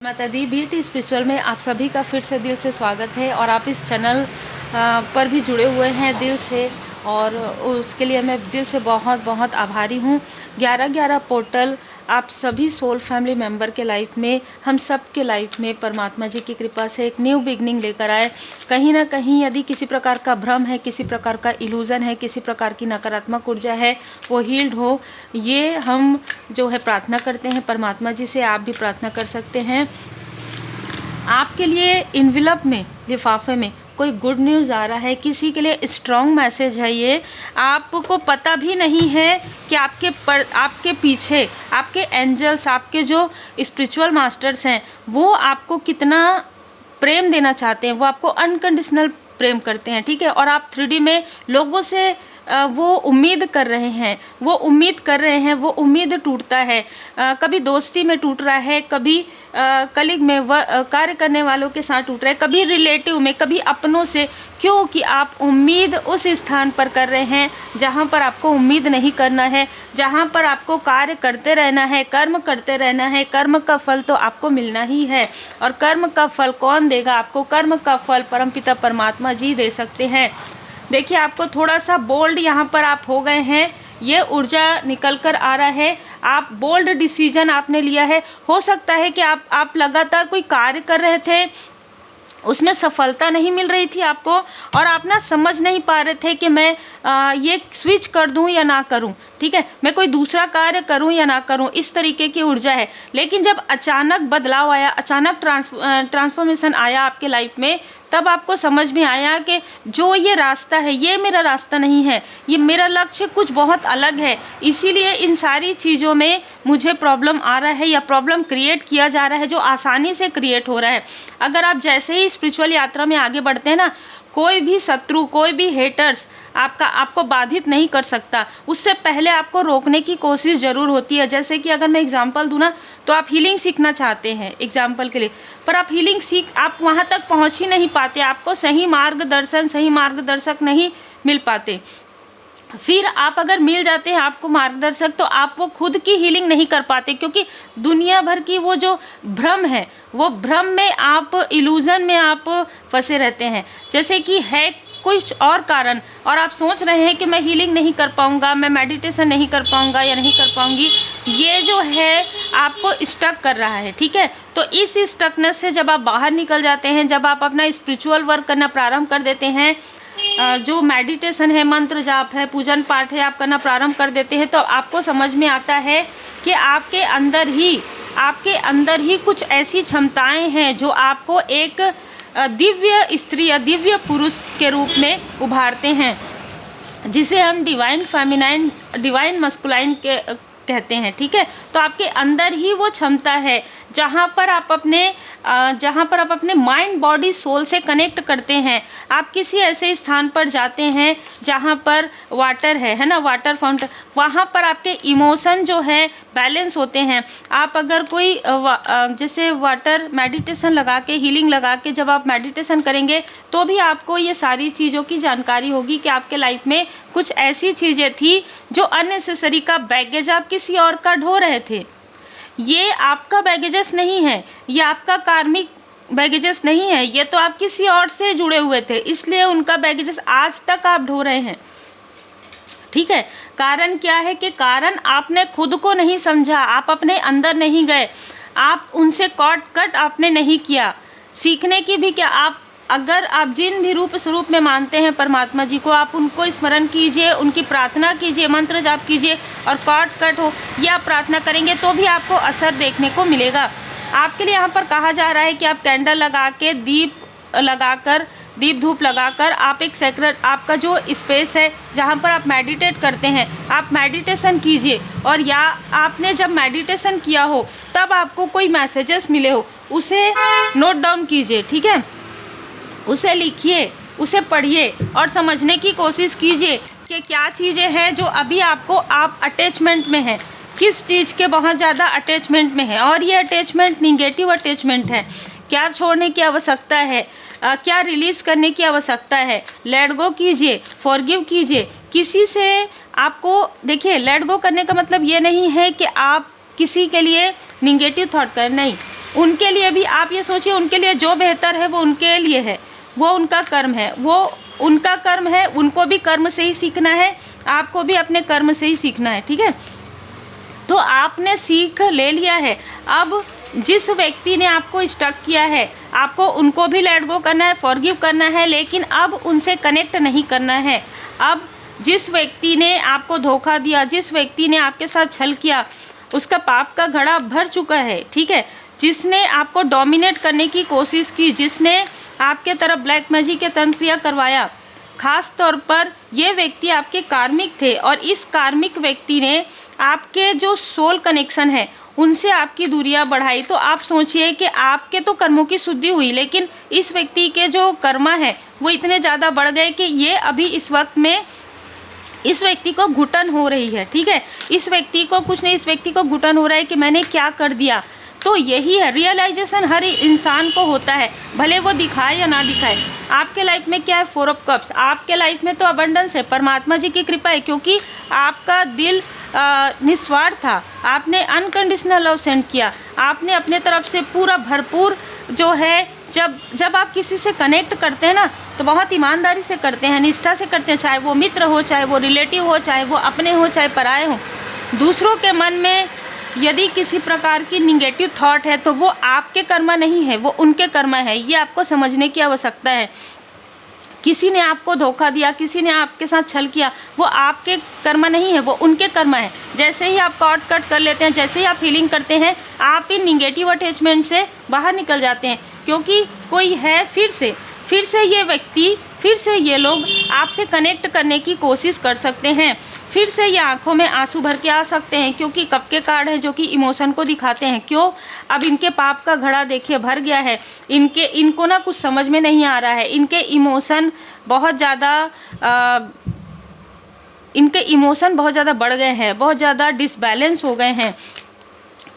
माता दी BT spiritual में आप सभी का फिर से दिल से स्वागत है। और आप इस चैनल पर भी जुड़े हुए हैं दिल से, और उसके लिए मैं दिल से बहुत बहुत आभारी हूँ। 11-11 पोर्टल आप सभी सोल फैमिली मेंबर के लाइफ में, हम सब के लाइफ में परमात्मा जी की कृपा से एक न्यू बिगनिंग लेकर आए। कहीं ना कहीं यदि किसी प्रकार का भ्रम है, किसी प्रकार का इल्यूज़न है, किसी प्रकार की नकारात्मक ऊर्जा है, वो हील्ड हो, ये हम जो है प्रार्थना करते हैं परमात्मा जी से। आप भी प्रार्थना कर सकते हैं। आपके लिए इन्वेलप में, लिफाफे में कोई गुड न्यूज़ आ रहा है, किसी के लिए स्ट्रॉन्ग मैसेज है। ये आपको पता भी नहीं है कि आपके पीछे आपके एंजल्स, आपके जो स्पिरिचुअल मास्टर्स हैं, वो आपको कितना प्रेम देना चाहते हैं। वो आपको अनकंडीशनल प्रेम करते हैं, ठीक है। और आप 3D में लोगों से वो उम्मीद कर रहे हैं, वो उम्मीद टूटता है। कभी दोस्ती में टूट रहा है, कभी कलीग में, कार्य करने वालों के साथ टूट रहा है, कभी रिलेटिव में, कभी अपनों से। क्योंकि आप उम्मीद उस स्थान पर कर रहे हैं जहाँ पर आपको उम्मीद नहीं करना है, जहाँ पर आपको कार्य करते रहना है, कर्म करते रहना है। कर्म का फल तो आपको मिलना ही है। और कर्म का फल कौन देगा आपको? कर्म का फल परमपिता परमात्मा जी दे सकते हैं। देखिए, आपको थोड़ा सा बोल्ड यहाँ पर आप हो गए हैं, ये ऊर्जा निकल कर आ रहा है। आप बोल्ड डिसीजन आपने लिया है। हो सकता है कि आप लगातार कोई कार्य कर रहे थे, उसमें सफलता नहीं मिल रही थी आपको, और आप ना समझ नहीं पा रहे थे कि मैं ये स्विच कर दूं या ना करूं, ठीक है, मैं कोई दूसरा कार्य करूं या ना करूं, इस तरीके की ऊर्जा है। लेकिन जब अचानक बदलाव आया, अचानक ट्रांसफॉर्मेशन आया आपके लाइफ में, तब आपको समझ में आया कि जो ये रास्ता है, ये मेरा रास्ता नहीं है, ये मेरा लक्ष्य कुछ बहुत अलग है। इसीलिए इन सारी चीज़ों में मुझे प्रॉब्लम आ रहा है, या प्रॉब्लम क्रिएट किया जा रहा है, जो आसानी से क्रिएट हो रहा है। अगर आप जैसे ही स्पिरिचुअल यात्रा में आगे बढ़ते हैं ना, कोई भी शत्रु, कोई भी हेटर्स आपको बाधित नहीं कर सकता। उससे पहले आपको रोकने की कोशिश ज़रूर होती है। जैसे कि अगर मैं एग्जांपल दूँ ना, तो आप हीलिंग सीखना चाहते हैं एग्जांपल के लिए, पर आप हीलिंग आप वहाँ तक पहुँच ही नहीं पाते। आपको सही मार्गदर्शक नहीं मिल पाते। फिर आप अगर मिल जाते हैं आपको मार्गदर्शक, तो आप वो खुद की हीलिंग नहीं कर पाते, क्योंकि दुनिया भर की वो जो भ्रम है, वो भ्रम में आप, इल्यूज़न में आप फंसे रहते हैं। जैसे कि है कुछ और कारण, और आप सोच रहे हैं कि मैं हीलिंग नहीं कर पाऊँगा, मैं मेडिटेशन नहीं कर पाऊँगा या नहीं कर पाऊँगी, ये जो है आपको स्टक कर रहा है, ठीक है। तो इस स्टकनेस से जब आप बाहर निकल जाते हैं, जब आप अपना स्पिरिचुअल वर्क करना प्रारंभ कर देते हैं, जो मेडिटेशन है, मंत्र जाप है, पूजन पाठ है, आप करना प्रारंभ कर देते हैं, तो आपको समझ में आता है कि आपके अंदर ही कुछ ऐसी क्षमताएं हैं जो आपको एक दिव्य स्त्री या दिव्य पुरुष के रूप में उभारते हैं, जिसे हम डिवाइन फेमिनाइन, डिवाइन मस्कुलाइन के कहते हैं, ठीक है। तो आपके अंदर ही वो क्षमता है जहाँ पर आप अपने माइंड, बॉडी, सोल से कनेक्ट करते हैं। आप किसी ऐसे स्थान पर जाते हैं जहाँ पर वाटर है ना, वाटर फाउंटेन, वहाँ पर आपके इमोशन जो है बैलेंस होते हैं। आप अगर कोई जैसे वाटर मेडिटेशन लगा के, हीलिंग लगा के जब आप मेडिटेशन करेंगे, तो भी आपको ये सारी चीज़ों की जानकारी होगी कि आपके लाइफ में कुछ ऐसी चीज़ें थी जो अननेसेसरी का बैगेज आप किसी और का ढो रहे थे। ये आपका बैगेजेस नहीं है, ये आपका कार्मिक बैगेजेस नहीं है, ये तो आप किसी और से जुड़े हुए थे, इसलिए उनका बैगेजेस आज तक आप ढो रहे हैं, ठीक है। कारण क्या है कि कारण आपने खुद को नहीं समझा, आप अपने अंदर नहीं गए, आप उनसे कट आपने नहीं किया। सीखने की भी क्या, अगर आप जिन भी रूप स्वरूप में मानते हैं परमात्मा जी को, आप उनको स्मरण कीजिए, उनकी प्रार्थना कीजिए, मंत्र जाप कीजिए, और कट हो या प्रार्थना करेंगे तो भी आपको असर देखने को मिलेगा। आपके लिए यहाँ पर कहा जा रहा है कि आप कैंडल लगा के, दीप धूप लगाकर आप एक सेक्रेट, आपका जो स्पेस है जहाँ पर आप मेडिटेट करते हैं, आप मेडिटेशन कीजिए। और या आपने जब मेडिटेशन किया हो तब आपको कोई मैसेजेस मिले हो, उसे नोट डाउन कीजिए, ठीक है। उसे लिखिए, उसे पढ़िए, और समझने की कोशिश कीजिए कि क्या चीज़ें हैं जो अभी आप अटैचमेंट में हैं, किस चीज़ के बहुत ज़्यादा अटैचमेंट में है, और ये अटैचमेंट निगेटिव अटैचमेंट है। क्या छोड़ने की आवश्यकता है, क्या रिलीज़ करने की आवश्यकता है। लेट गो कीजिए, फॉरगिव कीजिए। किसी से आपको, देखिए, लेट गो करने का मतलब ये नहीं है कि आप किसी के लिए निगेटिव थॉट करें, नहीं, उनके लिए भी आप ये सोचिए, उनके लिए जो बेहतर है वो उनके लिए है, वो उनका कर्म है, वो उनका कर्म है, उनको भी कर्म से ही सीखना है, आपको भी अपने कर्म से ही सीखना है। ठीक है, तो आपने सीख ले लिया है। अब जिस व्यक्ति ने आपको स्टक किया है, आपको उनको भी लेट गो करना है, फॉरगिव करना है, लेकिन अब उनसे कनेक्ट नहीं करना है। अब जिस व्यक्ति ने आपको धोखा दिया, जिस व्यक्ति ने आपके साथ छल किया, उसका पाप का घड़ा भर चुका है। ठीक है, जिसने आपको डोमिनेट करने की कोशिश की, जिसने आपके तरफ ब्लैक मैजिक के तंत्र क्रिया करवाया, खास तौर पर ये व्यक्ति आपके कार्मिक थे और इस कार्मिक व्यक्ति ने आपके जो सोल कनेक्शन है उनसे आपकी दूरियां बढ़ाई। तो आप सोचिए कि आपके तो कर्मों की शुद्धि हुई, लेकिन इस व्यक्ति के जो कर्मा है वो इतने ज़्यादा बढ़ गए कि ये अभी इस वक्त में इस व्यक्ति को घुटन हो रही है। ठीक है, इस व्यक्ति को कुछ नहीं, इस व्यक्ति को घुटन हो रहा है कि मैंने क्या कर दिया। तो यही है रियलाइजेशन, हर इंसान को होता है, भले वो दिखाए या ना दिखाए। आपके लाइफ में क्या है, 4 ऑफ कप्स। आपके लाइफ में तो अबंडेंस है, परमात्मा जी की कृपा है, क्योंकि आपका दिल निस्वार्थ था, आपने अनकंडीशनल लव सेंड किया, आपने अपने तरफ से पूरा भरपूर जो है, जब आप किसी से कनेक्ट करते हैं ना तो बहुत ईमानदारी से करते हैं, निष्ठा से करते हैं, चाहे वो मित्र हो, चाहे वो रिलेटिव हो, चाहे वो अपने हो, चाहे पराए हो। दूसरों के मन में यदि किसी प्रकार की निगेटिव थॉट है तो वो आपके कर्मा नहीं है, वो उनके कर्मा है। ये आपको समझने की आवश्यकता है। किसी ने आपको धोखा दिया, किसी ने आपके साथ छल किया, वो आपके कर्मा नहीं है, वो उनके कर्मा है। जैसे ही आप कॉर्ड कट कर लेते हैं, जैसे ही आप हीलिंग करते हैं, आप इन निगेटिव अटैचमेंट से बाहर निकल जाते हैं, क्योंकि कोई है फिर से ये व्यक्ति, फिर से ये लोग आपसे कनेक्ट करने की कोशिश कर सकते हैं, फिर से ये आंखों में आंसू भर के आ सकते हैं, क्योंकि कप के कार्ड हैं जो कि इमोशन को दिखाते हैं। क्यों? अब इनके पाप का घड़ा देखिए भर गया है, इनको ना कुछ समझ में नहीं आ रहा है, इनके इमोशन बहुत ज़्यादा बढ़ गए हैं, बहुत ज़्यादा डिसबैलेंस हो गए हैं,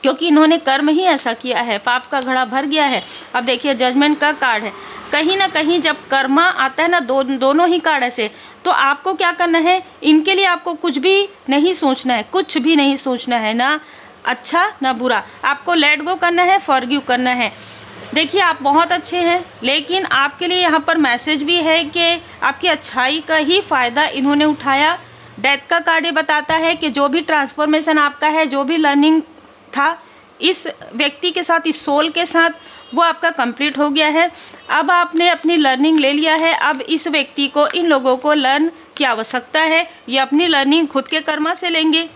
क्योंकि इन्होंने कर्म ही ऐसा किया है, पाप का घड़ा भर गया है। अब देखिए जजमेंट का कार्ड है, कहीं ना कहीं जब कर्मा आता है ना, दोनों ही कार्ड ऐसे, तो आपको क्या करना है, इनके लिए आपको कुछ भी नहीं सोचना है, कुछ भी नहीं सोचना है, ना अच्छा ना बुरा। आपको लेट गो करना है, फॉरगिव करना है। देखिए आप बहुत अच्छे हैं, लेकिन आपके लिए यहाँ पर मैसेज भी है कि आपकी अच्छाई का ही फ़ायदा इन्होंने उठाया। डेथ का कार्ड ये बताता है कि जो भी ट्रांसफॉर्मेशन आपका है, जो भी लर्निंग था इस व्यक्ति के साथ, इस सोल के साथ, वो आपका कंप्लीट हो गया है। अब आपने अपनी लर्निंग ले लिया है। अब इस व्यक्ति को, इन लोगों को लर्न की आवश्यकता है, ये अपनी लर्निंग खुद के कर्मा से लेंगे,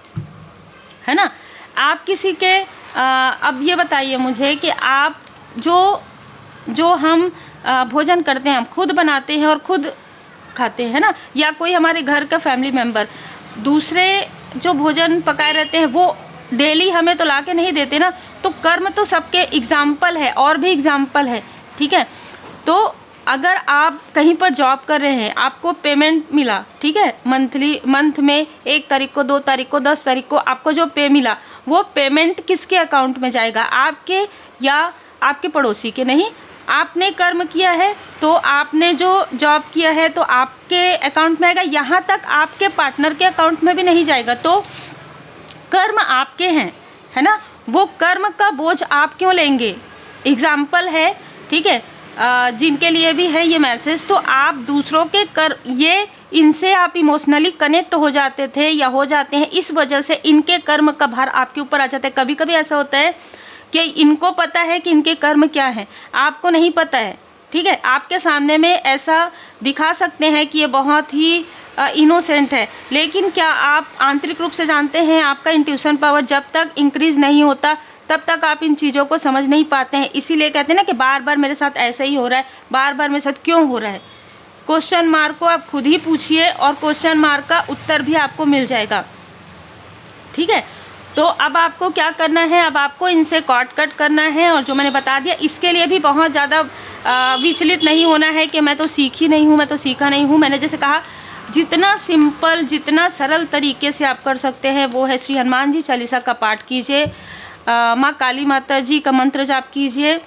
है ना। आप किसी के अब ये बताइए मुझे कि आप जो हम भोजन करते हैं, हम खुद बनाते हैं और खुद खाते हैं ना, या कोई हमारे घर का फैमिली मेम्बर दूसरे जो भोजन पकाए रहते हैं वो डेली हमें तो ला के नहीं देते ना। तो कर्म तो सबके एग्जाम्पल है, और भी एग्जाम्पल है। ठीक है, तो अगर आप कहीं पर जॉब कर रहे हैं, आपको पेमेंट मिला, ठीक है, मंथ में 1 तारीख को, 2 तारीख को, 10 तारीख को आपको जो पे मिला, वो पेमेंट किसके अकाउंट में जाएगा, आपके या आपके पड़ोसी के? नहीं, आपने कर्म किया है तो आपने जो जॉब किया है तो आपके अकाउंट में आएगा, यहाँ तक आपके पार्टनर के अकाउंट में भी नहीं जाएगा। तो कर्म आपके हैं, है ना, वो कर्म का बोझ आप क्यों लेंगे? एग्जाम्पल है, ठीक है, जिनके लिए भी है ये मैसेज। तो आप दूसरों के ये इनसे आप इमोशनली कनेक्ट हो जाते थे या हो जाते हैं, इस वजह से इनके कर्म का भार आपके ऊपर आ जाता है। कभी कभी ऐसा होता है कि इनको पता है कि इनके कर्म क्या है, आपको नहीं पता है। ठीक है, आपके सामने में ऐसा दिखा सकते हैं कि ये बहुत ही इनोसेंट है, लेकिन क्या आप आंतरिक रूप से जानते हैं? आपका इंट्यूशन पावर जब तक इंक्रीज़ नहीं होता तब तक आप इन चीज़ों को समझ नहीं पाते हैं। इसीलिए कहते हैं ना कि बार बार मेरे साथ ऐसा ही हो रहा है, बार बार मेरे साथ क्यों हो रहा है। क्वेश्चन मार्क को आप खुद ही पूछिए और क्वेश्चन मार्क का उत्तर भी आपको मिल जाएगा। ठीक है, तो अब आपको क्या करना है, अब आपको इनसे कॉर्ड कट करना है। और जो मैंने बता दिया, इसके लिए भी बहुत ज़्यादा विचलित नहीं होना है कि मैं तो सीखी नहीं हूँ, मैं तो सीखा नहीं हूँ। मैंने जैसे कहा, जितना सिंपल, जितना सरल तरीके से आप कर सकते हैं वो है श्री हनुमान जी चालीसा का पाठ कीजिए, माँ काली माता जी का मंत्र जाप कीजिए,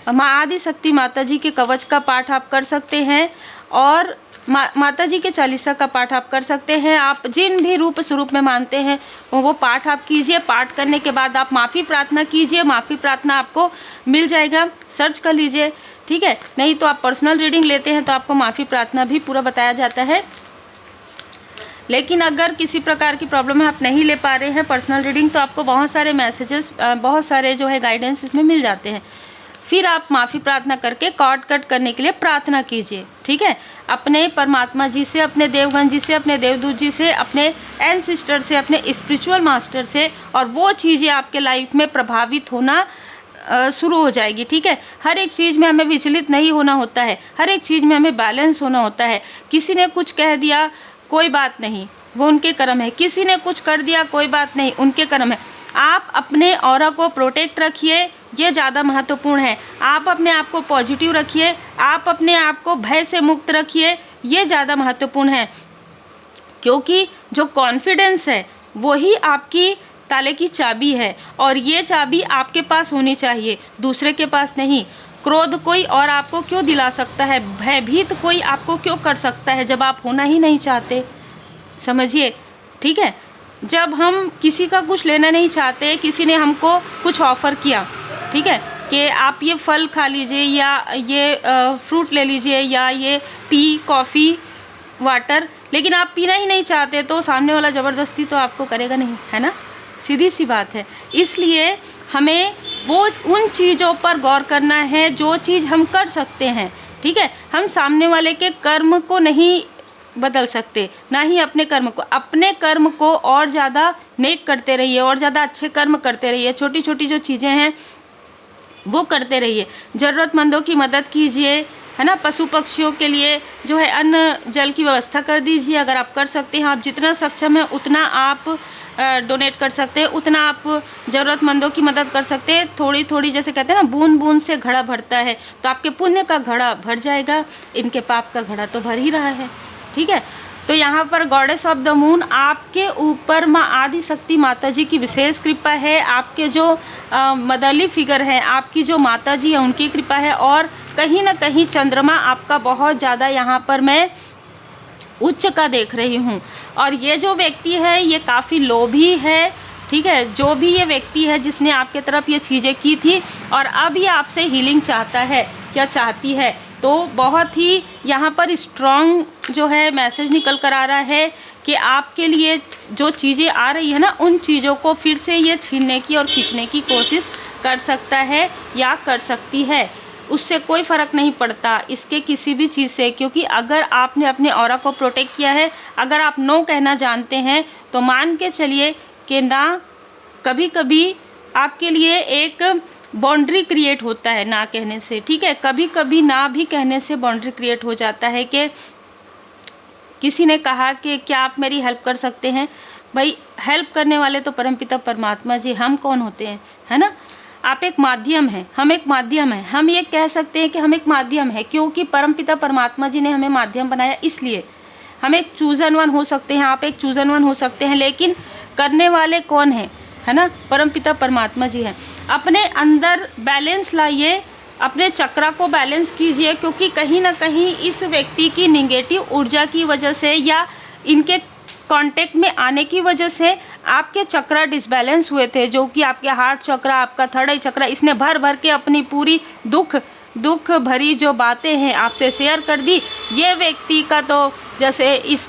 माँ आदि शक्ति माता जी के कवच का पाठ आप कर सकते हैं। और माता जी के चालीसा का पाठ आप कर सकते हैं। आप जिन भी रूप स्वरूप में मानते हैं वो पाठ आप कीजिए। पाठ करने के बाद आप माफ़ी प्रार्थना कीजिए, माफ़ी प्रार्थना आपको मिल जाएगा, सर्च कर लीजिए, ठीक है। नहीं तो आप पर्सनल रीडिंग लेते हैं तो आपको माफ़ी प्रार्थना भी पूरा बताया जाता है। लेकिन अगर किसी प्रकार की प्रॉब्लम है, आप नहीं ले पा रहे हैं पर्सनल रीडिंग, तो आपको बहुत सारे मैसेजेस, बहुत सारे जो है गाइडेंस इसमें मिल जाते हैं। फिर आप माफ़ी प्रार्थना करके कॉर्ड कट करने के लिए प्रार्थना कीजिए, ठीक है। अपने परमात्मा जी से, अपने देवगण जी से, अपने देवदूत जी से, अपने एंसिस्टर से, अपने स्पिरिचुअल मास्टर से, और वो चीज़ें आपके लाइफ में प्रभावित होना शुरू हो जाएगी, ठीक है। हर एक चीज़ में हमें विचलित नहीं होना होता है, हर एक चीज़ में हमें बैलेंस होना होता है। किसी ने कुछ कह दिया, कोई बात नहीं, वो उनके कर्म है। किसी ने कुछ कर दिया, कोई बात नहीं, उनके कर्म है। आप अपने ऑरा को प्रोटेक्ट रखिए, ये ज़्यादा महत्वपूर्ण है। आप अपने आप को पॉजिटिव रखिए, आप अपने आप को भय से मुक्त रखिए, ये ज़्यादा महत्वपूर्ण है। क्योंकि जो कॉन्फिडेंस है वही आपकी ताले की चाबी है, और ये चाबी आपके पास होनी चाहिए, दूसरे के पास नहीं। क्रोध कोई और आपको क्यों दिला सकता है, भयभीत कोई आपको क्यों कर सकता है जब आप होना ही नहीं चाहते, समझिए, ठीक है। जब हम किसी का कुछ लेना नहीं चाहते, किसी ने हमको कुछ ऑफ़र किया, ठीक है, कि आप ये फल खा लीजिए, या ये फ्रूट ले लीजिए, या ये टी, कॉफ़ी, वाटर, लेकिन आप पीना ही नहीं चाहते, तो सामने वाला ज़बरदस्ती तो आपको करेगा नहीं, है ना, सीधी सी बात है। इसलिए हमें वो उन चीज़ों पर गौर करना है जो चीज़ हम कर सकते हैं, ठीक है। हम सामने वाले के कर्म को नहीं बदल सकते, ना ही अपने कर्म को। अपने कर्म को और ज़्यादा नेक करते रहिए, और ज़्यादा अच्छे कर्म करते रहिए, छोटी छोटी जो चीज़ें हैं वो करते रहिए। ज़रूरतमंदों की मदद कीजिए, है ना। पशु पक्षियों के लिए जो है अन्न जल की व्यवस्था कर दीजिए, अगर आप कर सकते हैं। आप जितना सक्षम है उतना आप डोनेट कर सकते हैं, उतना आप ज़रूरतमंदों की मदद कर सकते हैं। थोड़ी थोड़ी, जैसे कहते हैं ना, बूंद बूंद से घड़ा भरता है, तो आपके पुण्य का घड़ा भर जाएगा, इनके पाप का घड़ा तो भर ही रहा है, ठीक है। तो यहाँ पर गॉडेस ऑफ द मून, आपके ऊपर माँ आदि शक्ति माता जी की विशेष कृपा है। आपके जो मदरली फिगर है, आपकी जो माता जी है, उनकी कृपा है। और कहीं ना कहीं चंद्रमा आपका बहुत ज़्यादा यहाँ पर मैं उच्च का देख रही हूँ। और ये जो व्यक्ति है ये काफ़ी लोभी है, ठीक है। जो भी ये व्यक्ति है जिसने आपके तरफ ये चीज़ें की थी और अब ये आपसे हीलिंग चाहता है, क्या चाहती है, तो बहुत ही यहाँ पर स्ट्रॉन्ग जो है मैसेज निकल कर आ रहा है कि आपके लिए जो चीज़ें आ रही है ना, उन चीज़ों को फिर से ये छीनने की और खींचने की कोशिश कर सकता है या कर सकती है। उससे कोई फ़र्क नहीं पड़ता इसके किसी भी चीज़ से, क्योंकि अगर आपने अपने ऑरा को प्रोटेक्ट किया है, अगर आप नो कहना जानते हैं, तो मान के चलिए कि ना कभी कभी आपके लिए एक बाउंड्री क्रिएट होता है ना कहने से, ठीक है। कभी कभी ना भी कहने से बाउंड्री क्रिएट हो जाता है कि किसी ने कहा कि क्या आप मेरी हेल्प कर सकते हैं। भाई, हेल्प करने वाले तो परमपिता परमात्मा जी, हम कौन होते हैं, है ना। आप एक माध्यम हैं, हम एक माध्यम हैं। हम ये कह सकते हैं कि हम एक माध्यम है, क्योंकि परमपिता परमात्मा जी ने हमें माध्यम बनाया, इसलिए हम एक चूज़न वन हो सकते हैं, आप एक चूज़न वन हो सकते हैं। लेकिन करने वाले कौन हैं, है ना, परमपिता परमात्मा जी हैं। अपने अंदर बैलेंस लाइए, अपने चक्रा को बैलेंस कीजिए, क्योंकि कहीं ना कहीं इस व्यक्ति की निगेटिव ऊर्जा की वजह से या इनके कांटेक्ट में आने की वजह से आपके चक्रा डिसबैलेंस हुए थे, जो कि आपके हार्ट चक्रा, आपका थर्ड आई चक्रा, इसने भर भर के अपनी पूरी दुख भरी जो बातें हैं आपसे शेयर कर दी। ये व्यक्ति का तो जैसे इस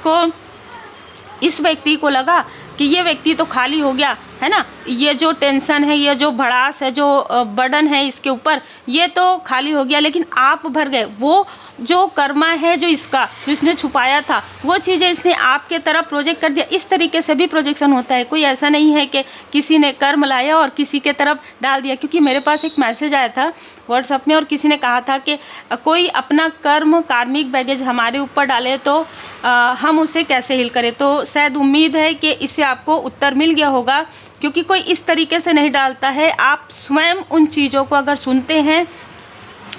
व्यक्ति को लगा कि ये व्यक्ति तो खाली हो गया, है ना, ये जो टेंशन है, ये जो भड़ास है, जो बर्डन है इसके ऊपर, ये तो खाली हो गया। लेकिन आप भर गए, वो जो कर्मा है जो इसने छुपाया था, वो चीज़ें इसने आपके तरफ प्रोजेक्ट कर दिया। इस तरीके से भी प्रोजेक्शन होता है, कोई ऐसा नहीं है कि किसी ने कर्म लाया और किसी के तरफ डाल दिया। क्योंकि मेरे पास एक मैसेज आया था व्हाट्सएप में, और किसी ने कहा था कि कोई अपना कार्मिक बैगेज हमारे ऊपर डाले तो हम उसे कैसे हील करें। तो शायद उम्मीद है कि इससे आपको उत्तर मिल गया होगा, क्योंकि कोई इस तरीके से नहीं डालता है। आप स्वयं उन चीज़ों को अगर सुनते हैं,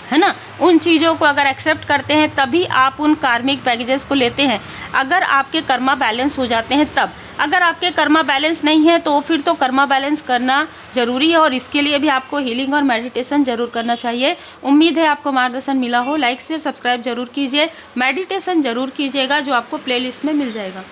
है ना, उन चीज़ों को अगर एक्सेप्ट करते हैं, तभी आप उन कार्मिक बैगेजेस को लेते हैं। अगर आपके कर्मा बैलेंस हो जाते हैं तब, अगर आपके कर्मा बैलेंस नहीं है तो फिर तो कर्मा बैलेंस करना ज़रूरी है और इसके लिए भी आपको हीलिंग और मेडिटेशन ज़रूर करना चाहिए। उम्मीद है आपको मार्गदर्शन मिला हो। लाइक शेयर सब्सक्राइब जरूर कीजिए, मेडिटेशन ज़रूर कीजिएगा जो आपको प्लेलिस्ट में मिल जाएगा।